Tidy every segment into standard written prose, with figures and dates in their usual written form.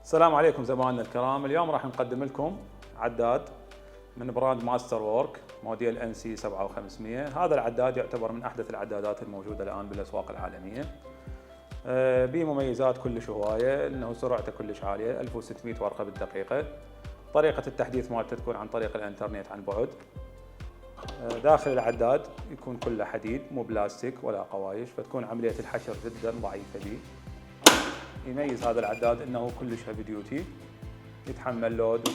السلام عليكم زملائنا الكرام. اليوم راح نقدم لكم عداد من براند ماستر وورك موديل NC 7500. هذا العداد يعتبر من احدث العدادات الموجوده الان بالاسواق العالميه. بمميزات كلش هوايه، انه سرعته كلش عاليه 1600 ورقه بالدقيقه. طريقه التحديث مالته تكون عن طريق الانترنت عن بعد. داخل العداد يكون كله حديد مو بلاستيك ولا قوايش، فتكون عمليه الحشر جدا ضعيفه به. يميز هذا العداد انه كلش هيفي ديوتي، يتحمل لود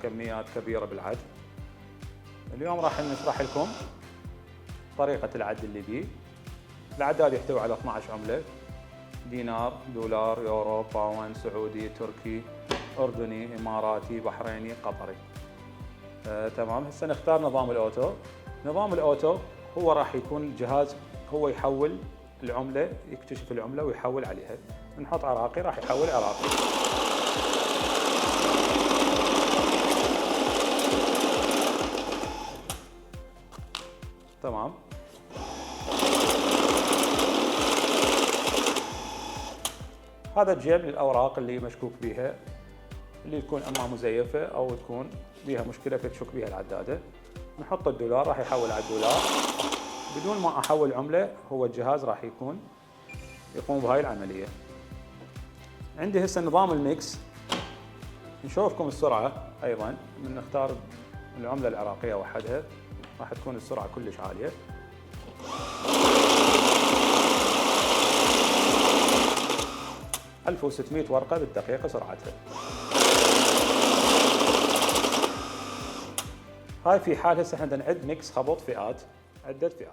كميات كبيره بالعد. اليوم راح نشرح لكم طريقه العد اللي بيه. العداد يحتوي على 12 عمله: دينار، دولار، يورو، باوند، سعودي، تركي، اردني، اماراتي، بحريني، قطري. تمام. هسه نختار نظام الاوتو. نظام الاوتو هو راح يكون الجهاز هو يحول العمله، يكتشف العمله ويحول عليها. نحط عراقي راح يحول عراقي. تمام. هذا الجيب للاوراق اللي مشكوك بها، اللي تكون اما مزيفه او تكون بها مشكله فتشك بها العداده. نحط الدولار راح يحول على الدولار بدون ما احول عمله. هو الجهاز راح يقوم بهاي العمليه. عندي هسه نظام الميكس. نشوفكم السرعه ايضا. من نختار العمله العراقيه وحدها راح تكون السرعه كلش عاليه. ألف وستمية ورقه بالدقيقه سرعتها. هاي في حال هسه احنا نعد ميكس خبط فئات، عده فئات.